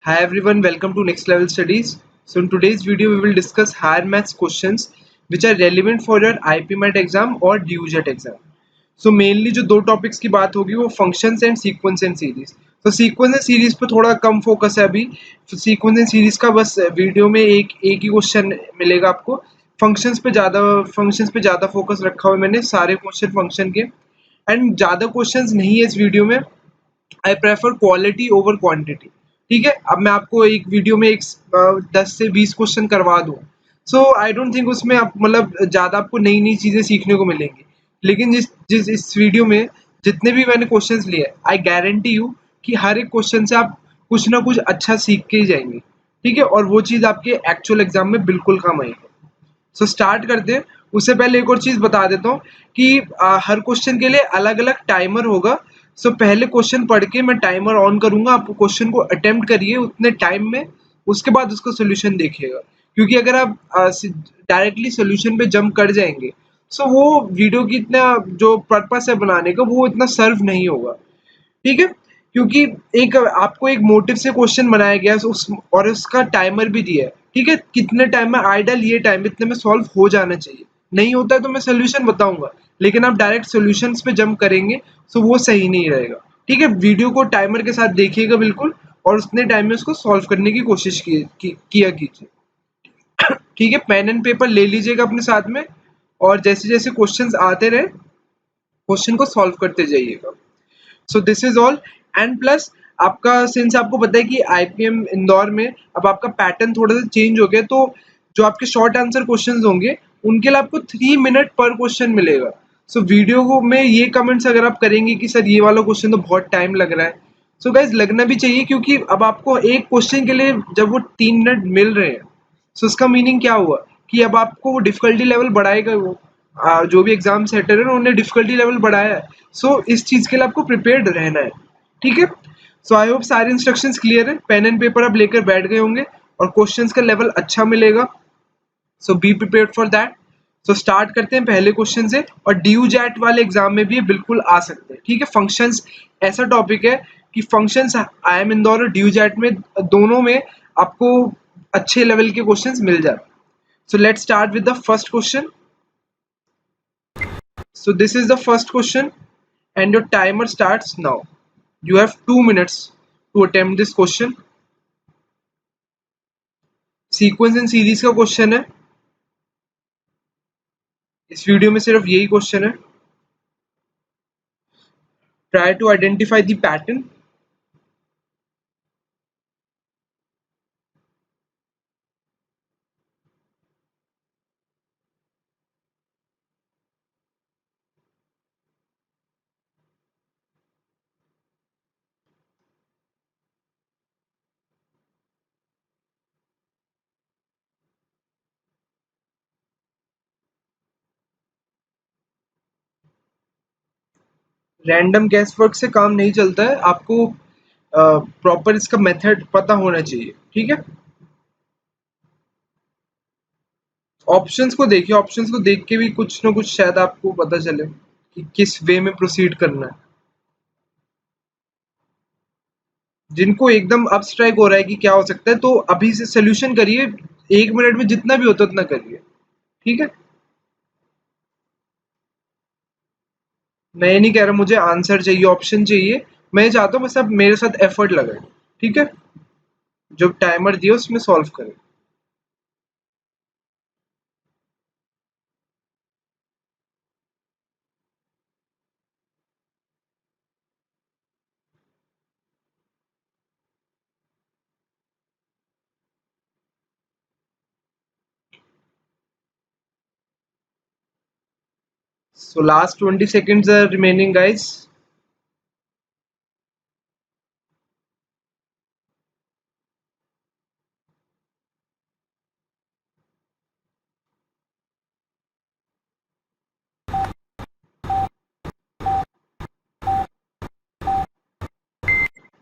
Hi everyone, welcome to Next Level Studies. So in today's video, we will discuss higher maths questions which are relevant for your IP MET exam or DUJET exam. So mainly जो दो topics की बात होगी वो functions and sequence and series. तो sequence and series पे थोड़ा कम focus है अभी. तो सीक्वेंस एंड सीरीज का बस वीडियो में एक ही क्वेश्चन मिलेगा आपको. फंक्शंस पे ज़्यादा फोकस रखा हुआ है मैंने सारे क्वेश्चन फंक्शन के. एंड ज़्यादा क्वेश्चंस नहीं है इस वीडियो में. I prefer quality over quantity. ठीक है, अब मैं आपको एक वीडियो में 10 से 20 क्वेश्चन करवा दूं. सो आई डोंट थिंक उसमें आप मतलब ज़्यादा आपको नई नई चीज़ें सीखने को मिलेंगी. लेकिन जिस जिस इस वीडियो में जितने भी मैंने क्वेश्चंस लिए, आई गारंटी यू कि हर एक क्वेश्चन से आप कुछ ना कुछ अच्छा सीख के ही जाएंगे. ठीक है, और वो चीज़ आपके एक्चुअल एग्जाम में बिल्कुल काम आएगी. सो स्टार्ट करते हैं. उससे पहले एक और चीज बता देता हूँ कि हर क्वेश्चन के लिए अलग अलग टाइमर होगा. सो पहले क्वेश्चन पढ़ के मैं टाइमर ऑन करूंगा, आप क्वेश्चन को अटेम्प्ट करिए उतने टाइम में. उसके बाद उसका सोल्यूशन देखिएगा, क्योंकि अगर आप डायरेक्टली सोल्यूशन पे जंप कर जाएंगे सो वो वीडियो की इतना जो पर्पस है बनाने का वो इतना सर्व नहीं होगा. ठीक है, क्योंकि एक आपको एक मोटिव से क्वेश्चन बनाया गया है उस और उसका टाइमर भी दिया है. ठीक है, कितने टाइम में आइडियल ये टाइम इतने में सॉल्व हो जाना चाहिए. नहीं होता है तो मैं सोल्यूशन बताऊंगा, लेकिन आप डायरेक्ट सोल्यूशंस पे जंप करेंगे तो वो सही नहीं रहेगा. ठीक है, वीडियो को टाइमर के साथ देखिएगा बिल्कुल, और उतने टाइम में उसको सॉल्व करने की कोशिश किया कीजिए. ठीक है, पेन एंड पेपर ले लीजिएगा अपने साथ में, और जैसे जैसे क्वेश्चंस आते रहे क्वेश्चन को सॉल्व करते जाइएगा. So this is all. And plus आपका सिंस आपको पता है कि आईपीएम इंदौर में अब आपका पैटर्न थोड़ा सा चेंज हो गया, तो जो आपके शॉर्ट आंसर क्वेश्चंस होंगे उनके लिए आपको 3 मिनट पर क्वेश्चन मिलेगा. सो वीडियो को में ये कमेंट्स अगर आप करेंगे कि सर ये वाला क्वेश्चन तो बहुत टाइम लग रहा है, सो गाइज लगना भी चाहिए, क्योंकि अब आपको एक क्वेश्चन के लिए जब वो 3 मिनट मिल रहे हैं सो इसका मीनिंग क्या हुआ कि अब आपको वो डिफिकल्टी लेवल बढ़ाएगा. वो जो भी एग्जाम सेटर है उन्होंने डिफिकल्टी लेवल बढ़ाया है. सो इस चीज के लिए आपको प्रिपेयर्ड रहना है. ठीक है, सो आई होप सारे इंस्ट्रक्शंस क्लियर है. पेन एंड पेपर आप लेकर बैठ गए होंगे और क्वेश्चंस का लेवल अच्छा मिलेगा. So be prepared for that. So start करते हैं पहले क्वेश्चन से, और ड्यू जैट वाले एग्जाम में भी ये बिल्कुल आ सकते हैं. ठीक है, फंक्शंस ऐसा टॉपिक है कि फंक्शंस आई एम इंदौर और ड्यू जैट में दोनों में आपको अच्छे लेवल के क्वेश्चंस मिल जाते हैं. So let's start with the first question. So this is the first question and your timer starts now. You have 2 minutes to attempt this question. Sequence and series का question है. इस video में सिर्फ यही question है. Try to identify the pattern. Random guess work से काम नहीं चलता है, आपको प्रॉपर इसका मेथड पता होना चाहिए. ठीक है, ऑप्शंस को देखिए, ऑप्शंस को देख के भी कुछ ना कुछ शायद आपको पता चले कि किस वे में प्रोसीड करना है. जिनको एकदम अब स्ट्राइक हो रहा है कि क्या हो सकता है, तो अभी से सोल्यूशन करिए. 1 मिनट में जितना भी होता है उतना करिए. ठीक है, मैं ये नहीं कह रहा मुझे आंसर चाहिए, ऑप्शन चाहिए. मैं ये चाहता हूँ बस आप मेरे साथ एफर्ट लगाएं. ठीक है, जो टाइमर दिया उसमें सॉल्व करें. So last 20 seconds are remaining guys.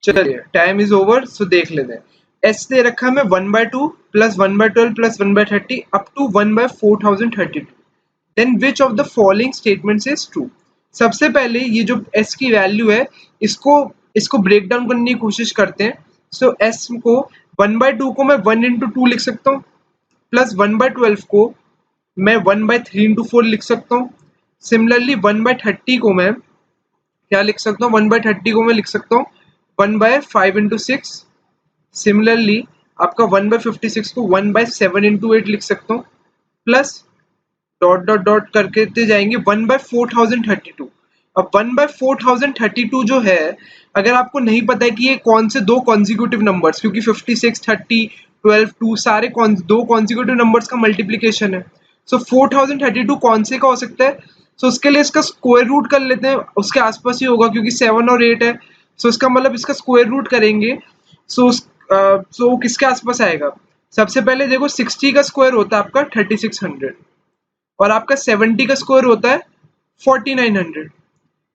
चलिए, टाइम इज ओवर. सो देख लेते हैं. एस दे रखा है मैं 1/2 plus 1/12 plus 1/30 up to 1/4032. Then which of the following statements is true. सबसे पहले ये जो एस की वैल्यू है इसको इसको ब्रेक डाउन करने की कोशिश करते हैं. सो s को 1/2 को मैं 1 इंटू 2 लिख सकता हूँ, प्लस 1/12 को मैं 1/3 इंटू 4 लिख सकता हूँ। सिमिलरली 1/30 को मैं क्या लिख सकता हूँ, 1/30 को मैं लिख सकता हूँ 1/5 इंटू 6। सिमिलरली आपका 1/56 को 1/7 इंटू 8 लिख सकता हूँ, प्लस डॉट डॉट डॉट करके जाएंगे 1/4032। अब 1/4032 जो है, अगर आपको नहीं पता है कि ये कौन से दो कॉन्जिक्यूटिव नंबर्स, क्योंकि 56, 30, 12, 2 सारे दो कॉन्जिक्यूटिव नंबर्स का मल्टीप्लीकेशन है, सो 4032 कौन से का हो सकता है? सो उसके लिए इसका स्क्वायर रूट कर लेते हैं, उसके आसपास ही होगा क्योंकि 7 और 8 है, सो इसका मतलब इसका स्क्वायर रूट करेंगे। सो किसके आसपास आएगा? सबसे पहले देखो 60 का स्क्वायर होता है आपका 3600 और आपका 70 का स्क्वायर होता है 4900।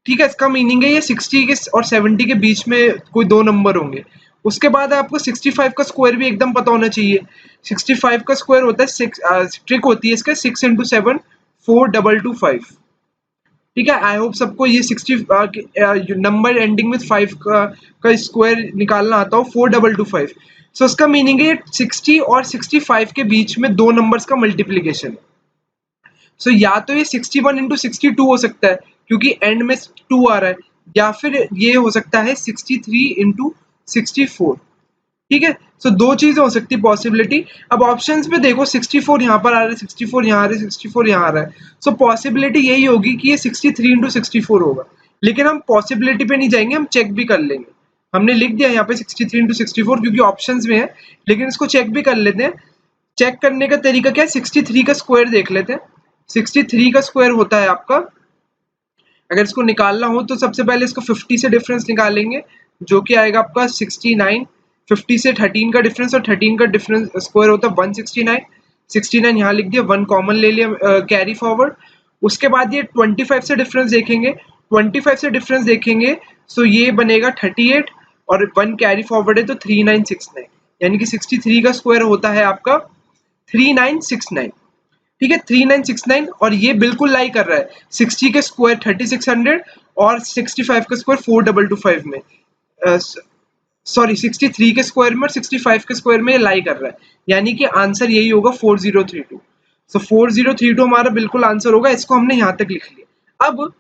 ठीक है, इसका मीनिंग है ये 60 के और 70 के बीच में कोई दो नंबर होंगे। उसके बाद आपको 65 का स्क्वायर भी एकदम पता होना चाहिए। 65 का स्क्वायर होता है ट्रिक होती है इसका 6 इंटू 7 4225। ठीक है, आई होप सबको ये 60 नंबर एंडिंग में 5 का स्क्वायर निकालना आता हो, 4225। सो इसका मीनिंग है ये 60 और 65 के बीच में दो नंबर्स का मल्टीप्लीकेशन है। सो या तो ये 61 इंटू 62 हो सकता है क्योंकि एंड में 2 आ रहा है, या फिर ये हो सकता है 63 इंटू 64। ठीक है, सो दो चीजें हो सकती है पॉसिबिलिटी। अब ऑप्शंस में देखो 64 यहाँ पर आ रहा है, 64 यहाँ आ रहा है, 64 यहाँ आ रहा है, सो पॉसिबिलिटी यही होगी कि ये 63 इंटू 64 होगा। लेकिन हम पॉसिबिलिटी पे नहीं जाएंगे, हम चेक भी कर लेंगे। हमने लिख दिया यहाँ पे 63 इंटू 64 क्योंकि ऑप्शंस में है, लेकिन इसको चेक भी कर लेते हैं। चेक करने का तरीका क्या है, 63 का स्क्वायर देख लेते हैं। 63 का स्क्वायर होता है आपका, अगर इसको निकालना हो तो सबसे पहले इसको 50 से डिफरेंस निकालेंगे, जो कि आएगा आपका 69। 50 से 13 का डिफरेंस, और 13 का डिफरेंस स्क्वायर होता है 169। 69 यहाँ लिख दिया, 1 कॉमन ले लिया, कैरी फॉरवर्ड। उसके बाद ये 25 से डिफरेंस देखेंगे, 25 से डिफरेंस देखेंगे, सो ये बनेगा 38 और 1 कैरी फॉरवर्ड है तो 3969, यानी कि 63 का स्क्वायर होता है आपका 3969। ठीक है, 3969, और ये बिल्कुल लाई कर रहा है 60 के स्क्वायर 3600 और 65 का स्क्वायर 4225 में, सॉरी 63 के स्क्वायर में और 65 के स्क्वायर में ये लाई कर रहा है, यानी कि आंसर यही होगा 4032। सो 4032 हमारा बिल्कुल आंसर होगा, इसको हमने यहाँ तक लिख लिया। अब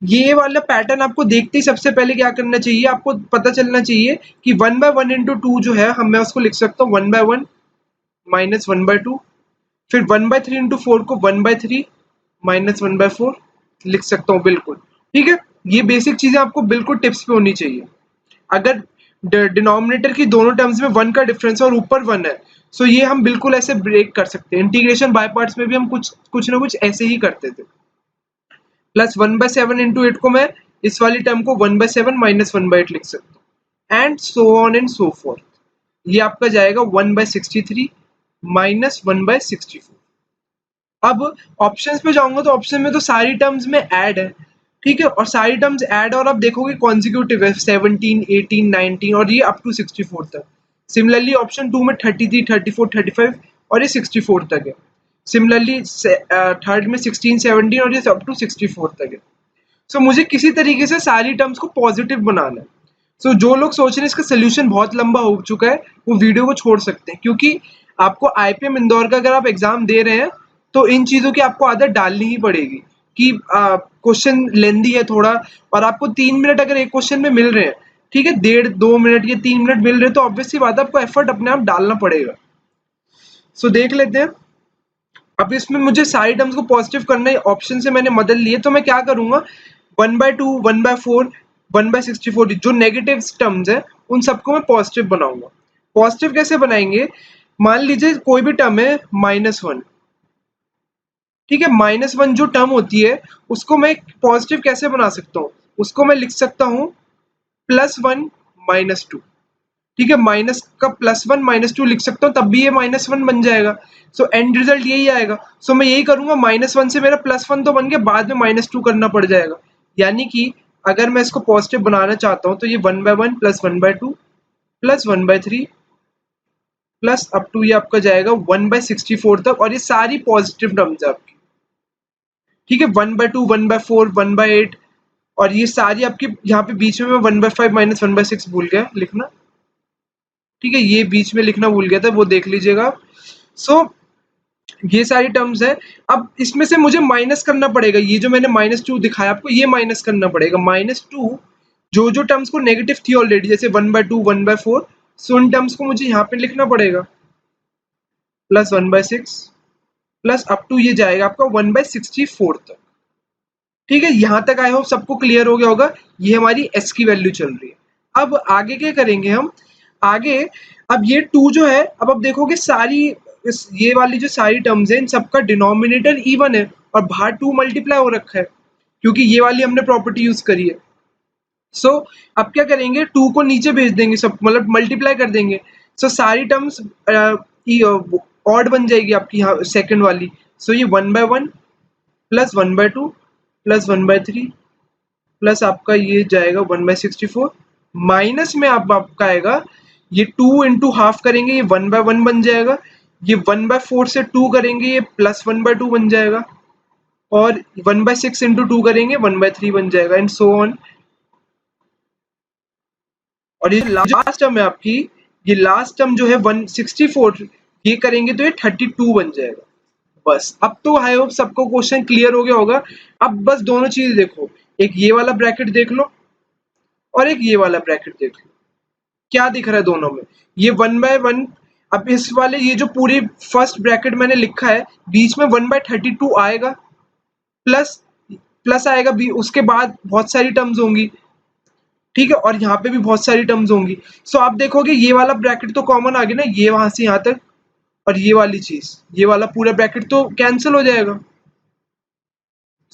ये वाला पैटर्न आपको देखते ही सबसे पहले क्या करना चाहिए, आपको पता चलना चाहिए कि 1/1 इंटू 2 जो है, हम मैं उसको लिख सकता हूँ 1/1 माइनस 1/2। फिर 1/3 इंटू 4 को 1/3 माइनस 1/4 लिख सकता हूँ, बिल्कुल ठीक है। ये बेसिक चीजें आपको बिल्कुल टिप्स पे होनी चाहिए। अगर डिनोमिनेटर की दोनों टर्म्स में 1 का डिफरेंस और ऊपर 1 है, सो ये हम बिल्कुल ऐसे ब्रेक कर सकते हैं। इंटीग्रेशन बाय पार्ट्स में भी हम कुछ ना कुछ ऐसे ही करते थे। प्लस 1/7 इंटू 8 को मैं इस वाली टर्म को 1/7 माइनस 1/8 लिख सकता हूँ, and so on and so fourth. ये आपका जाएगा 1/63 माइनस 1/64। अब ऑप्शंस पे जाऊंगा तो ऑप्शन में तो सारी टर्म्स में ऐड है, ठीक है, और सारी टर्म्स ऐड, और आप देखोगे कॉन्जिक्यूटिव है 17, 18, 19 और ये अप टू 64 तक। सिमिलरली ऑप्शन 2 में 33, 34, 35 और ये 64 तक है। सिमिलरली थर्ड में 16, 17 और ये अप टू 64 तक है। सो मुझे किसी तरीके से सारी टर्म्स को पॉजिटिव बनाना है। सो जो लोग सोच रहे हैं इसका सोल्यूशन बहुत लंबा हो चुका है, वो वीडियो को छोड़ सकते हैं, क्योंकि आपको आईपीएम इंदौर का अगर आप एग्जाम दे रहे हैं तो इन चीजों की आपको आदत डालनी ही पड़ेगी कि क्वेश्चन लेंदी है थोड़ा, और आपको 3 मिनट अगर एक क्वेश्चन में मिल रहे हैं, ठीक है, 1.5-2 मिनट या 3 मिनट मिल रहे हैं, तो ऑब्वियसली बात है आपको एफर्ट अपने आप डालना पड़ेगा। सो देख लेते हैं। अब इसमें मुझे सारी टर्म्स को पॉजिटिव करना है, ऑप्शन से मैंने मदद ली है, तो मैं क्या करूंगा, 1/2, 1/4, 1/64 जो नेगेटिव टर्म्स है उन सबको मैं पॉजिटिव बनाऊंगा। पॉजिटिव कैसे बनाएंगे, मान लीजिए कोई भी टर्म है -1, ठीक है, -1 जो टर्म होती है उसको मैं पॉजिटिव कैसे बना सकता हूँ, उसको मैं लिख सकता हूँ +1 -2। ठीक है, माइनस का +1 -2 लिख सकता हूँ, तब भी ये -1 बन जाएगा। सो एंड रिजल्ट यही आएगा। सो मैं यही करूंगा, -1 से मेरा +1 तो बन गया, बाद में -2 करना पड़ जाएगा। यानी कि अगर मैं इसको पॉजिटिव बनाना चाहता हूँ तो ये 1/1 + 1/2 + 1/3 प्लस अप टू ये आपका जाएगा 1/64 तक, और ये सारी पॉजिटिव टर्म्स है आपकी। ठीक है, 1/2, 1/4, 1/8, और ये सारी आपकी यहाँ पे बीच में मैं 1/5 - 1/6 भूल गया लिखना, ठीक है, ये बीच में लिखना भूल गया था, वो देख लीजिएगा। सो ये सारी टर्म्स है। अब इसमें से मुझे माइनस करना पड़ेगा, ये जो मैंने -2 दिखाया आपको, ये माइनस करना पड़ेगा। -2 जो जो टर्म्स को नेगेटिव थी ऑलरेडी, जैसे 1/2 1/4, सो उन टर्म्स को मुझे यहाँ पे लिखना पड़ेगा, प्लस 1/6 प्लस अप टू ये जाएगा आपका 1/64 तक। ठीक है, यहाँ तक आई होप सबको क्लियर हो गया होगा। ये हमारी s की वैल्यू चल रही है। अब आगे क्या करेंगे हम, आगे अब ये 2 जो है, अब देखोगे सारी ये वाली जो सारी टर्म्स है, इन सबका डिनोमिनेटर इवन है और बाहर 2 मल्टीप्लाई हो रखा है, क्योंकि ये वाली हमने प्रॉपर्टी यूज करी है। सो अब क्या करेंगे, 2 को नीचे भेज देंगे, सब मतलब मल्टीप्लाई कर देंगे। सो सारी टर्म्स ऑड बन जाएगी आपकी यहाँ सेकंड वाली। सो ये 1/1 प्लस 1/2 प्लस 1/3 प्लस आपका ये जाएगा 1/64, माइनस में आपका आएगा ये 2 इंटू हाफ करेंगे, ये 1/1 बन जाएगा। ये 1/4 से 2 करेंगे, ये प्लस 1/2 बन जाएगा। और 1/6 इंटू 2 करेंगे, 1/3 बन जाएगा, एंड सो ऑन। और ये लास्ट टर्म है आपकी, ये लास्ट टर्म जो है 164, ये करेंगे तो ये 32 बन जाएगा। बस अब तो आई होप सबको क्वेश्चन क्लियर हो गया होगा। अब बस दोनों चीज देखो, एक ये वाला ब्रैकेट देख लो और एक ये वाला ब्रैकेट देख लो, क्या दिख रहा है दोनों में, ये 1/1। अब इस वाले ये जो पूरी फर्स्ट ब्रैकेट मैंने लिखा है, बीच में 1/32 आएगा, प्लस प्लस आएगा भी, उसके बाद बहुत सारी टर्म्स होंगी। ठीक है, और यहाँ पे भी बहुत सारी टर्म्स होंगी। सो आप देखोगे ये वाला ब्रैकेट तो कॉमन आ गया ना, ये वहां से यहाँ तक, और ये वाली चीज, ये वाला पूरा ब्रैकेट तो कैंसिल हो जाएगा।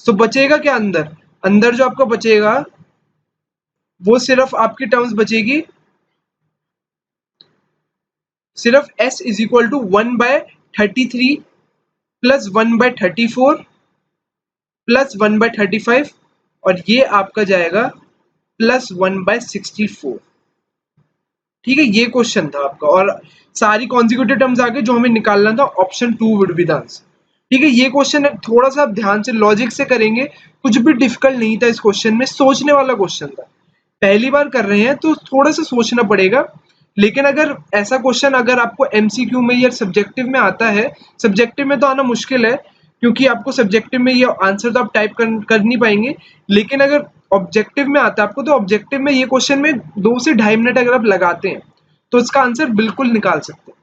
सो बचेगा क्या अंदर, अंदर जो आपका बचेगा वो सिर्फ आपकी टर्म्स बचेगी, सिर्फ s is equal to 1/33 plus 1/34 plus 1/35, और ये आपका जाएगा प्लस 1/64। ठीक है, ये क्वेश्चन था आपका, और सारी कॉन्जिक्यूटिव टर्म्स आ गए जो हमें निकालना था, option 2 would be the answer. ठीक है, ये क्वेश्चन थोड़ा सा आप ध्यान से लॉजिक से करेंगे, कुछ भी डिफिकल्ट नहीं था इस क्वेश्चन में, सोचने वाला क्वेश्चन था। पहली बार कर रहे हैं तो थोड़ा सा सोचना पड़ेगा, लेकिन अगर ऐसा क्वेश्चन अगर आपको एमसीक्यू में या सब्जेक्टिव में आता है, सब्जेक्टिव में तो आना मुश्किल है, क्योंकि आपको सब्जेक्टिव में ये आंसर तो आप टाइप कर नहीं पाएंगे, लेकिन अगर ऑब्जेक्टिव में आता है आपको, तो ऑब्जेक्टिव में ये क्वेश्चन में 2 से 2.5 मिनट अगर आप लगाते हैं तो इसका आंसर बिल्कुल निकाल सकते हैं।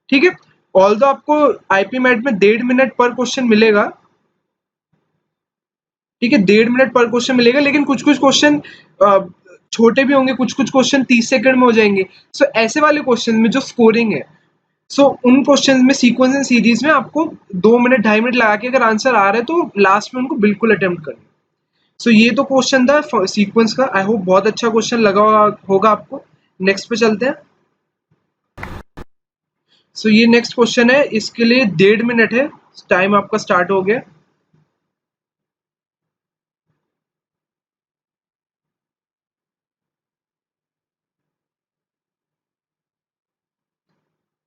ठीक है, ऑल्दो आपको आईपी मैट में 1.5 मिनट पर क्वेश्चन मिलेगा। ठीक है, 1.5 मिनट पर क्वेश्चन मिलेगा, लेकिन कुछ कुछ क्वेश्चन छोटे भी होंगे, कुछ कुछ क्वेश्चन 30 सेकंड में हो जाएंगे। सो ऐसे वाले क्वेश्चन में जो स्कोरिंग है, सो उन क्वेश्चन में सीक्वेंस एंड सीरीज में आपको 2 मिनट 2.5 मिनट लगा के अगर आंसर आ रहा है तो लास्ट में उनको बिल्कुल अटेम्प्ट करना। सो ये तो क्वेश्चन था सीक्वेंस का, आई होप बहुत अच्छा क्वेश्चन लगा होगा आपको। नेक्स्ट पे चलते हैं। सो ये नेक्स्ट क्वेश्चन है, इसके लिए 1.5 मिनट है, टाइम आपका स्टार्ट हो गया।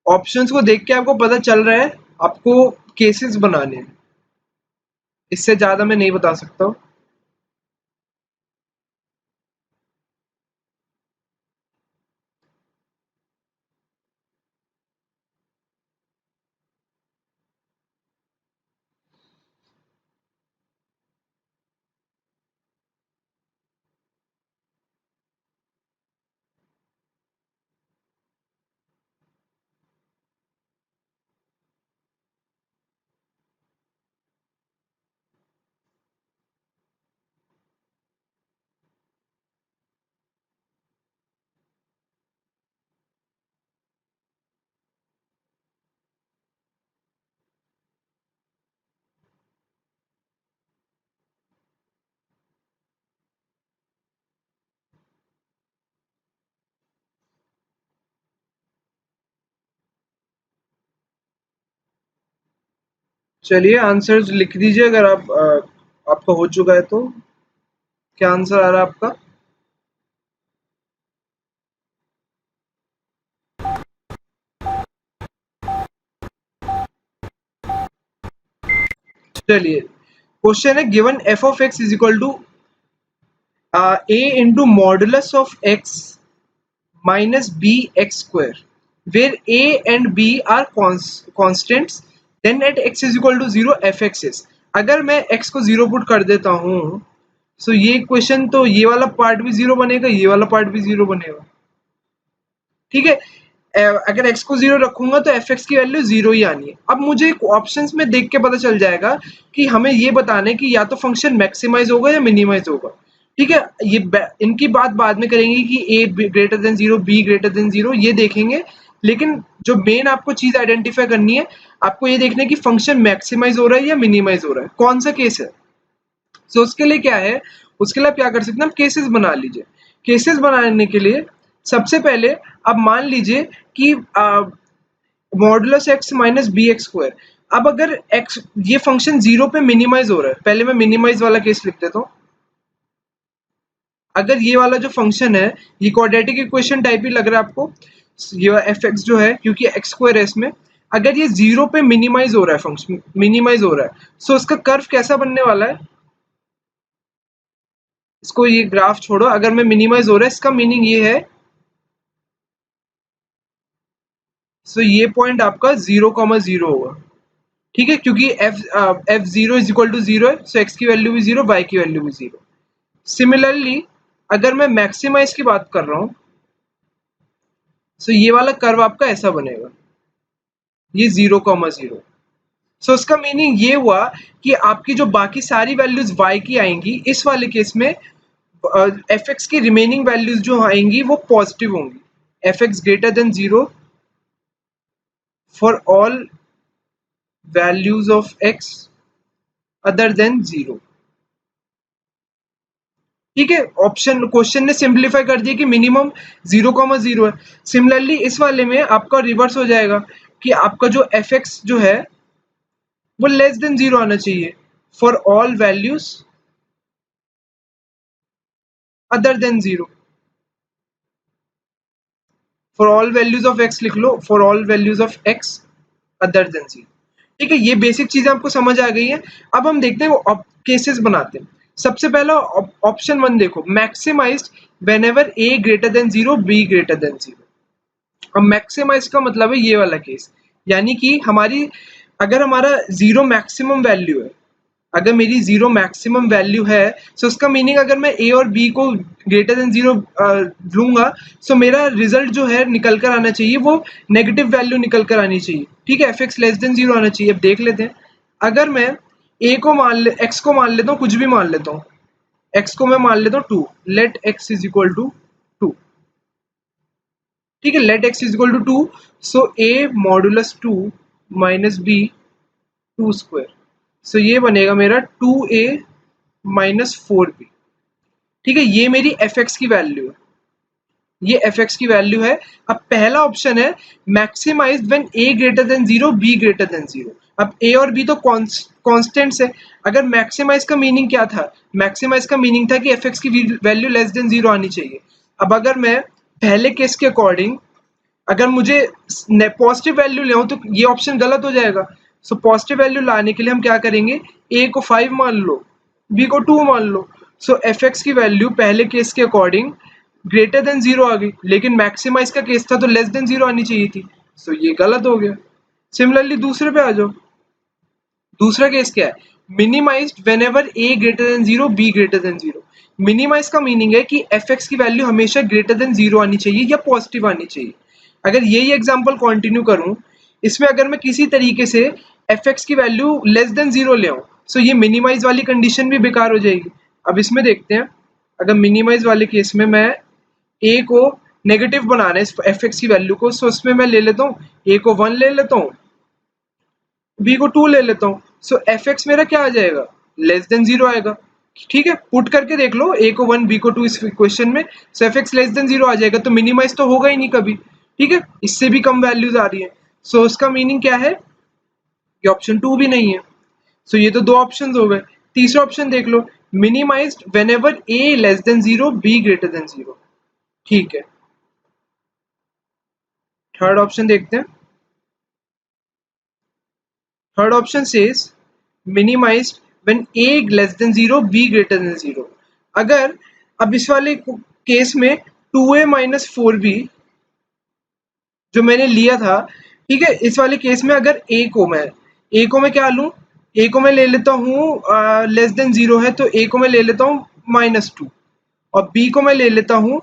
ऑप्शंस को देख के आपको पता चल रहा है आपको केसेस बनाने हैं, इससे ज्यादा मैं नहीं बता सकता हूँ। चलिए आंसर्स लिख दीजिए अगर आप आपका हो चुका है तो। क्या आंसर आ रहा है आपका? चलिए, क्वेश्चन है given f of x is equal to a into modulus of x minus b x square. where a and b are constants, then at x is equal to 0 fx is। अगर मैं x को 0 put कर देता हूं, सो ये equation तो ये वाला पार्ट भी 0 बनेगा, ये वाला पार्ट भी 0 बनेगा। ठीक है, अगर x को 0 रखूंगा तो fx की वैल्यू 0 ही आनी है। अब मुझे ऑप्शंस में देख के पता चल जाएगा कि हमें ये बताना है कि या तो फंक्शन मैक्सिमाइज होगा या मिनिमाइज होगा। ठीक है, ये इनकी बात बाद में करेंगे कि a greater than 0, b greater than 0, ये देखेंगे। लेकिन जो मेन आपको चीज आइडेंटिफाई करनी है, आपको ये देखना है कि फंक्शन मैक्सिमाइज हो रहा है या मिनिमाइज हो रहा है, कौन सा केस है। सो उसके लिए क्या है, उसके लिए आप क्या कर सकते हैं, हम केसेस बना लीजिए। केसेस बनाने के लिए सबसे पहले अब मान लीजिए कि modulus x minus b x square. अब अगर एक्स ये फंक्शन 0 पे मिनिमाइज हो रहा है, पहले मैं मिनिमाइज वाला केस लिख देता हूं। अगर ये वाला जो फंक्शन है ये क्वाड्रेटिक इक्वेशन टाइप ही लग रहा है आपको, ये एफ एक्स जो है, क्योंकि एक्स स्क्वायर है इसमें, अगर ये 0 पे मिनिमाइज हो रहा है, फंक्शन मिनिमाइज हो रहा है, सो उसका कर्व कैसा बनने वाला है, इसको ये ग्राफ छोड़ो, अगर मैं मिनिमाइज हो रहा है इसका मीनिंग ये है, सो ये पॉइंट आपका 0,0 होगा। ठीक है, क्योंकि f zero is equal to 0 है, सो एक्स की वैल्यू भी 0, वाई की वैल्यू भी 0। सिमिलरली अगर मैं मैक्सिमाइज की बात कर रहा हूं, सो ये वाला कर्व आपका ऐसा बनेगा, ये 0,0। सो उसका मीनिंग ये हुआ कि आपकी जो बाकी सारी वैल्यूज y की आएंगी, इस वाले केस में एफ एक्स की रिमेनिंग वैल्यूज जो आएंगी वो पॉजिटिव होंगी। F x greater than 0 for all values of x other than 0। ठीक है, ऑप्शन क्वेश्चन ने सिंप्लीफाई कर दिया कि मिनिमम 0,0 है। सिमिलरली इस वाले में आपका रिवर्स हो जाएगा कि आपका जो एफ एक्स जो है वो लेस देन 0 आना चाहिए for all values other than 0। For all values of x लिख लो, for all values of x other than 0। ठीक है, ये बेसिक चीजें आपको समझ आ गई है। अब हम देखते हैं वो केसेस बनाते हैं। सबसे पहला ऑप्शन 1 देखो, maximised whenever a greater than 0, b greater than 0। अब मैक्सिमाइज का मतलब है ये वाला केस, यानी कि हमारी अगर हमारा 0 मैक्सिमम वैल्यू है, अगर मेरी 0 मैक्सिमम वैल्यू है, सो उसका मीनिंग अगर मैं a और b को ग्रेटर देन 0 लूंगा, सो मेरा रिजल्ट जो है निकल कर आना चाहिए वो नेगेटिव वैल्यू निकल कर आनी चाहिए। ठीक है, एफ एक्स लेस देन 0 आना चाहिए। अब देख लेते हैं, अगर मैं a को x को मान लेता हूँ, कुछ भी मान लेता हूँ, x को मैं मान लेता हूँ 2, let x is equal to 2। ठीक है, let x is equal to 2, so a modulus 2 minus b 2 square, so ये बनेगा मेरा 2a माइनस 4b। ठीक है, ये मेरी एफ एक्स की वैल्यू है, ये एफ एक्स की वैल्यू है। अब पहला ऑप्शन है maximise when a greater than 0, b greater than 0। अब a और b तो कॉन्स्टेंट्स है। अगर मैक्सिमाइज का मीनिंग क्या था, मैक्सिमाइज का मीनिंग था कि एफ एक्स की वैल्यू लेस देन 0 आनी चाहिए। अब अगर मैं पहले केस के अकॉर्डिंग अगर मुझे पॉजिटिव वैल्यू ले तो ये ऑप्शन गलत हो जाएगा। सो पॉजिटिव वैल्यू लाने के लिए हम क्या करेंगे, a को 5 मान लो, b को 2 मान लो। सो एफ एक्स की वैल्यू पहले केस के अकॉर्डिंग ग्रेटर देन 0 आ गई, लेकिन मैक्सिमाइज का केस था तो लेस देन 0 आनी चाहिए थी, सो ये गलत हो गया। सिमिलरली दूसरे पे आ जाओ, दूसरा केस क्या है, minimised whenever a greater than 0, b greater than 0। Minimise का मीनिंग है कि एफ एक्स की वैल्यू हमेशा ग्रेटर देन 0 आनी चाहिए या पॉजिटिव आनी चाहिए। अगर यही एग्जांपल कंटिन्यू करूं, इसमें अगर मैं किसी तरीके से एफ एक्स की वैल्यू लेस देन 0 ले आऊं, सो ये मिनिमाइज वाली कंडीशन भी बेकार हो जाएगी। अब इसमें देखते हैं, अगर मिनिमाइज वाले केस में मैं a को नेगेटिव बनाना है इस एफ एक्स की वैल्यू को, सो इसमें मैं ले लेता हूँ a को 1 ले लेता हूँ, b को 2 ले लेता हूँ। सो एफ एक्स मेरा क्या आ जाएगा, लेस देन 0 आएगा। ठीक है, पुट करके देख लो, a को 1 b को 2 इस क्वेश्चन में, सो एफ एक्स लेस देन 0 आ जाएगा, तो मिनिमाइज तो होगा ही नहीं कभी। ठीक है, इससे भी कम वैल्यूज आ रही है, सो उसका मीनिंग क्या है, ये ऑप्शन 2 भी नहीं है। सो ये तो दो ऑप्शन हो गए। तीसरा ऑप्शन देख लो, minimised whenever a less than 0, b greater than 0। ठीक है, थर्ड ऑप्शन देखते हैं। Third option says minimised when a less than 0, b greater than 0। अगर अब इस वाले केस में 2a माइनस 4b जो मैंने लिया था, ठीक है। इस वाले केस में अगर ए को मैं क्या लूँ, ए को मैं ले लेता हूँ लेस देन 0 है तो ए को मैं ले लेता हूँ -2, और बी को मैं ले लेता हूँ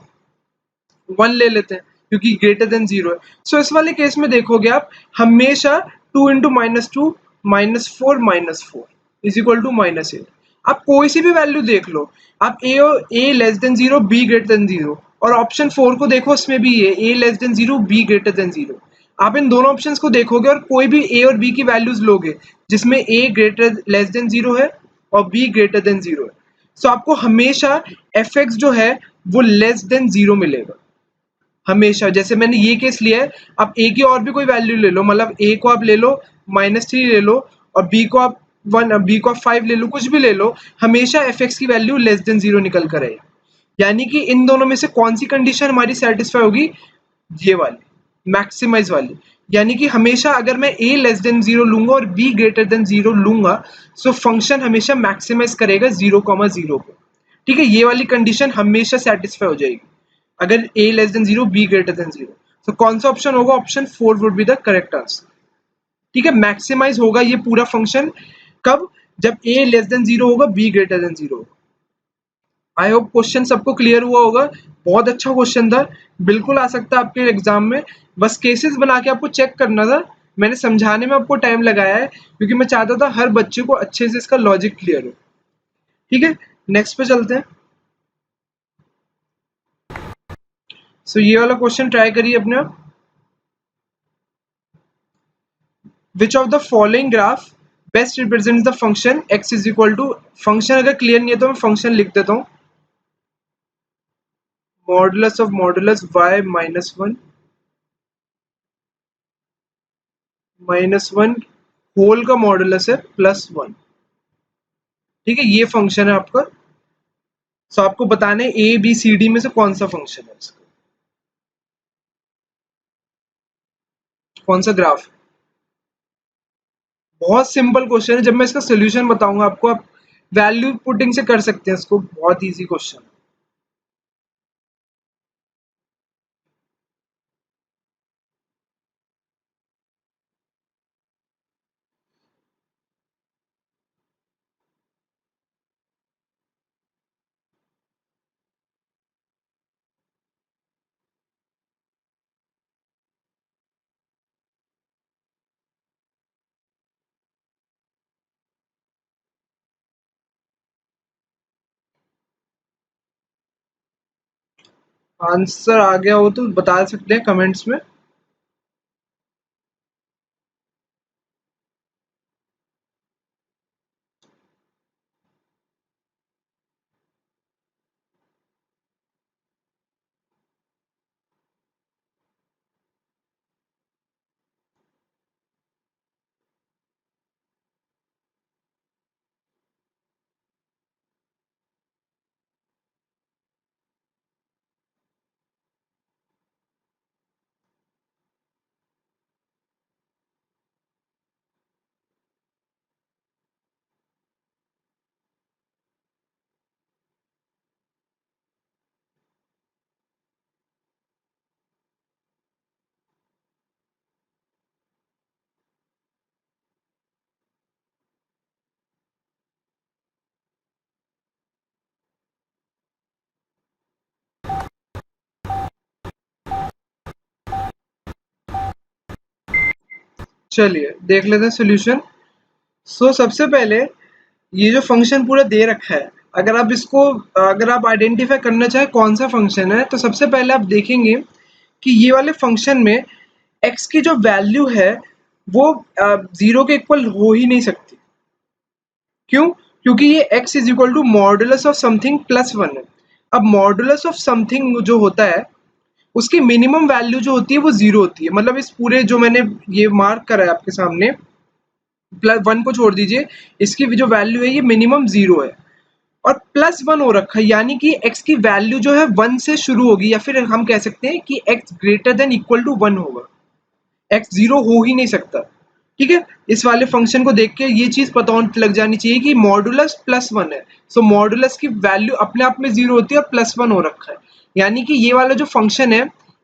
1 ले लेते हैं क्योंकि ग्रेटर देन 0 है। सो इस वाले केस में देखोगे आप हमेशा 2 इंटू -2 -4 -4 इज इक्वल टू -8। आप कोई सी भी वैल्यू देख लो, आप a less than 0 b greater than 0, और ऑप्शन 4 को देखो, उसमें भी ये a less than 0 b greater than 0। आप इन दोनों ऑप्शंस को देखोगे और कोई भी ए और बी की वैल्यूज लोगे जिसमें ए ग्रेटर लेस देन 0 है और बी ग्रेटर देन 0 है, सो आपको हमेशा एफ एक्स जो है वो लेस देन 0 मिलेगा हमेशा। जैसे मैंने ये केस लिया है, आप ए की और भी कोई वैल्यू ले लो, मतलब ए को आप ले लो -3 ले लो, और बी को आप 1, बी को आप 5 ले लो, कुछ भी ले लो, हमेशा एफ एक्स की वैल्यू लेस देन 0 निकल कर आएगी। यानी कि इन दोनों में से कौन सी कंडीशन हमारी सेटिस्फाई होगी, ये वाली, मैक्सिमाइज वाली। यानी कि हमेशा अगर मैं ए लेस देन 0 लूंगा और बी ग्रेटर देन 0 लूंगा, सो फंक्शन हमेशा मैक्सिमाइज करेगा 0,0 को। ठीक है, ये वाली कंडीशन हमेशा सेटिस्फाई हो जाएगी अगर a less than 0 b greater than 0। तो कौन सा ऑप्शन होगा, option 4 would be the correct answer. ठीक है, मैक्सिमाइज होगा ये पूरा फंक्शन कब, जब a लेस देन 0 होगा, b ग्रेटर देन 0 होगा। आई होप क्वेश्चन सबको क्लियर हुआ होगा। बहुत अच्छा क्वेश्चन था, बिल्कुल आ सकता है आपके एग्जाम में। बस केसेस बना के आपको चेक करना था। मैंने समझाने में आपको टाइम लगाया है क्योंकि मैं चाहता था हर बच्चे को अच्छे से इसका लॉजिक क्लियर हो। ठीक है, नेक्स्ट पे चलते हैं। सो ये वाला क्वेश्चन ट्राई करिए अपने आप। Which of the following graph best represents the function x is equal to, function अगर क्लियर नहीं है तो मैं फंक्शन लिख देता हूँ, modulus of modulus y -1 whole का मॉडुलस है +1। ठीक है, ये फंक्शन है आपका। सो आपको बताना है ए बी सी डी में से कौन सा फंक्शन है इसका, कौन सा ग्राफ। बहुत सिंपल क्वेश्चन है, जब मैं इसका सोल्यूशन बताऊंगा आपको, आप वैल्यू पुटिंग से कर सकते हैं इसको, बहुत इजी क्वेश्चन। आंसर आ गया हो तो बता सकते हैं कमेंट्स में। चलिए देख लेते हैं सोल्यूशन। सो सबसे पहले ये जो फंक्शन पूरा दे रखा है, अगर आप इसको, अगर आप आइडेंटिफाई करना चाहे कौन सा फंक्शन है, तो सबसे पहले आप देखेंगे कि ये वाले फंक्शन में x की जो वैल्यू है वो 0 के इक्वल हो ही नहीं सकती। क्यों? क्योंकि ये x is equal to modulus of something +1 है। अब मॉडुलस ऑफ समथिंग जो होता है उसकी मिनिमम वैल्यू जो होती है वो 0 होती है। मतलब इस पूरे जो मैंने ये मार्क करा है आपके सामने, +1 को छोड़ दीजिए, इसकी जो वैल्यू है ये मिनिमम 0 है और +1 हो रखा है, यानी कि x की वैल्यू जो है 1 से शुरू होगी, या फिर हम कह सकते हैं कि x greater than equal to 1 होगा। x 0 हो ही नहीं सकता। ठीक है, इस वाले फंक्शन को देख के ये चीज पता लग जानी चाहिए कि मॉडुलस +1 है। सो मॉडुलस की वैल्यू अपने आप में 0 होती है और +1 हो रखा है, यानी कि ये वाला जो फंक्शन है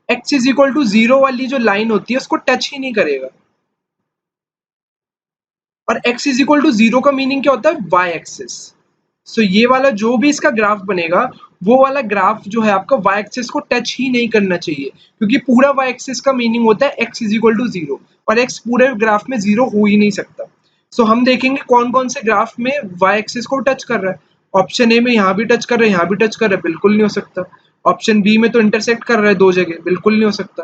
x इज इक्वल टू 0 वाली जो लाइन होती है उसको टच ही नहीं करेगा। और x इज इक्वल टू 0 का मीनिंग क्या होता है? y axis. सो ये वाला जो भी इसका ग्राफ बनेगा वो वाला ग्राफ जो है आपका y एक्सिस को टच ही नहीं करना चाहिए, क्योंकि पूरा y एक्सिस का मीनिंग होता है x इज इक्वल टू 0, और x पूरे ग्राफ में 0 हो ही नहीं सकता। सो हम देखेंगे कौन कौन से ग्राफ में y एक्सिस को टच कर रहा है। ऑप्शन ए में यहाँ भी टच कर रहा है, यहाँ भी टच कर रहा है, बिल्कुल नहीं हो सकता। ऑप्शन बी में तो इंटरसेक्ट कर रहा है दो जगह, बिल्कुल नहीं हो सकता।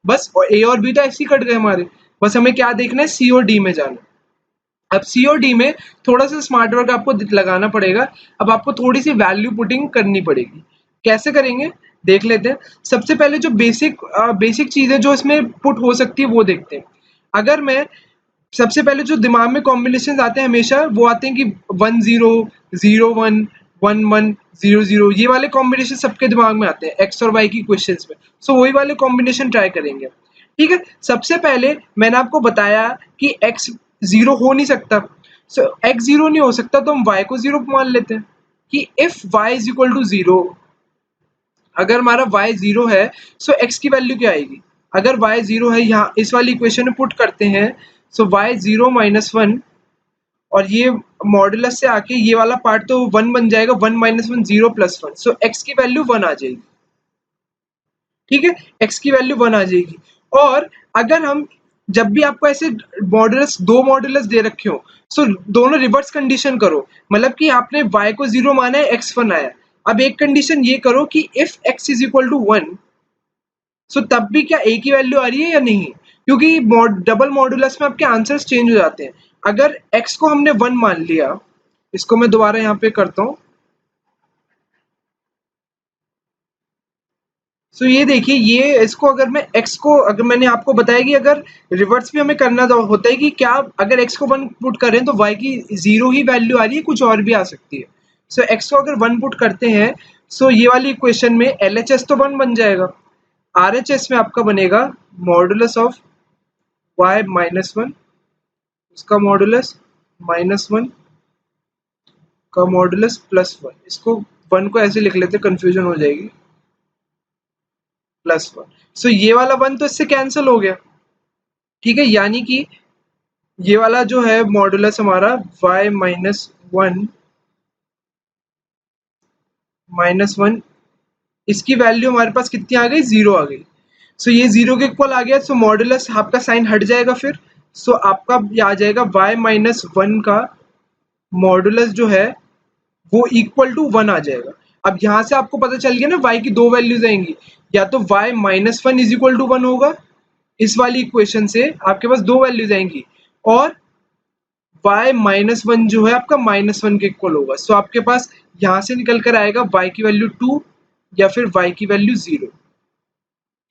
बस ए और बी तो ऐसे ही कट गए हमारे। बस हमें क्या देखना है? सी और डी में जाना है। अब सी और डी में थोड़ा सा स्मार्ट वर्क आपको लगाना पड़ेगा। अब आपको थोड़ी सी वैल्यू पुटिंग करनी पड़ेगी। कैसे करेंगे देख लेते हैं। सबसे पहले जो बेसिक चीजें जो इसमें पुट हो सकती है वो देखते हैं। अगर मैं सबसे पहले जो दिमाग में कॉम्बिनेशन आते हैं हमेशा वो आते हैं कि 10 01 11 00 ये वाले कॉम्बिनेशन सबके दिमाग में आते हैं एक्स और वाई की क्वेश्चंस में। सो वही वाले कॉम्बिनेशन ट्राई करेंगे। ठीक है, सबसे पहले मैंने आपको बताया कि एक्स जीरो हो नहीं सकता। सो एक्स जीरो नहीं हो सकता तो हम वाई को जीरो मान लेते हैं कि if y is equal to zero. अगर हमारा y जीरो है सो x की वैल्यू क्या आएगी? अगर y जीरो है यहाँ इस वाली इक्वेशन में पुट करते हैं, सो y जीरो माइनस वन, और ये मॉडुलस से आके ये वाला पार्ट तो वन बन जाएगा, one minus one zero plus one, so x की वैल्यू वन आ जाएगी। ठीक है, x की वैल्यू वन आ जाएगी। और अगर हम जब भी आपको ऐसे मॉडुलस दो मॉडुलस दे रखे हो सो दोनों रिवर्स कंडीशन करो, मतलब कि आपने y को जीरो माना है, x वन आया। अब एक कंडीशन ये करो कि if x is equal to one, so तब भी क्या a की वैल्यू आ रही है या नहीं? क्योंकि डबल मॉडुलस में आपके आंसर्स चेंज हो जाते हैं। अगर x को हमने वन मान लिया, इसको मैं दोबारा यहाँ पे करता हूँ। सो ये देखिए, ये इसको अगर मैं x को, अगर मैंने आपको बताया कि अगर रिवर्स भी हमें करना होता है कि क्या अगर x को वन पुट करें तो y की जीरो ही वैल्यू आ रही है, कुछ और भी आ सकती है। सो x को अगर वन पुट करते हैं सो ये वाली इक्वेशन में LHS तो वन बन जाएगा, RHS में आपका बनेगा modulus of y minus one, उसका मॉडुलस माइनस वन का मॉडुलस प्लस वन। इसको वन को ऐसे लिख लेते, कंफ्यूजन हो जाएगी, प्लस वन। सो ये वाला वन तो इससे कैंसिल हो गया। ठीक है, यानी कि ये वाला जो है मॉडुलस हमारा y माइनस वन, इसकी वैल्यू हमारे पास कितनी आ गई? जीरो आ गई। सो ये जीरो के इक्वल आ गया, सो मॉडुलस आपका साइन हट जाएगा फिर। सो आपका ये आ जाएगा y माइनस वन का मॉडुलस जो है वो इक्वल टू वन आ जाएगा। अब यहाँ से आपको पता चल गया ना y की दो वैल्यूज आएंगी, या तो y minus one is equal to one होगा, इस वाली इक्वेशन से आपके पास दो वैल्यूज आएंगी, और y माइनस वन जो है आपका माइनस वन के इक्वल होगा। सो आपके पास यहाँ से निकल कर आएगा y की वैल्यू टू या फिर y की वैल्यू जीरो।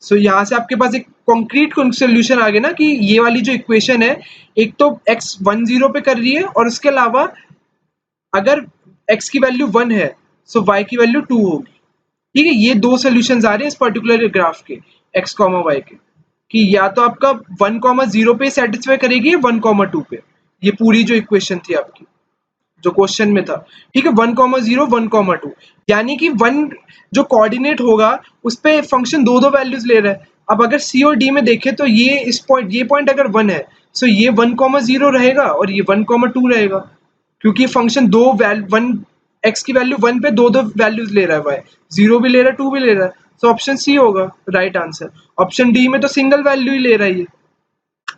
सो यहाँ से आपके पास एक कॉन्क्रीट सोल्यूशन आ गया ना कि ये वाली जो इक्वेशन है, एक तो x वन जीरो पे कर रही है, और उसके अलावा अगर x की वैल्यू वन है सो y की वैल्यू टू होगी। ठीक है, ये दो सोल्यूशंस आ रहे हैं इस पर्टिकुलर ग्राफ के, x कॉमा y के, कि या तो आपका वन कॉमा जीरो पे सेटिस्फाई करेगी या वन कॉमा टू पे। ये पूरी जो इक्वेशन थी आपकी जो क्वेश्चन में था, ठीक है, one comma zero one comma two, यानी कि वन जो कोऑर्डिनेट होगा उस पे फंक्शन दो दो वैल्यूज ले रहा है। अब अगर सी और डी में देखें तो ये पॉइंट अगर वन है सो ये वन कॉमा जीरो रहेगा और ये वन कॉमा टू रहेगा, क्योंकि फंक्शन दो वन एक्स की वैल्यू वन पे दो दो वैल्यूज ले रहा है, वाई जीरो भी ले रहा है टू भी ले रहा है। सो ऑप्शन सी होगा राइट आंसर। ऑप्शन डी में तो सिंगल वैल्यू ही ले रहा है ये,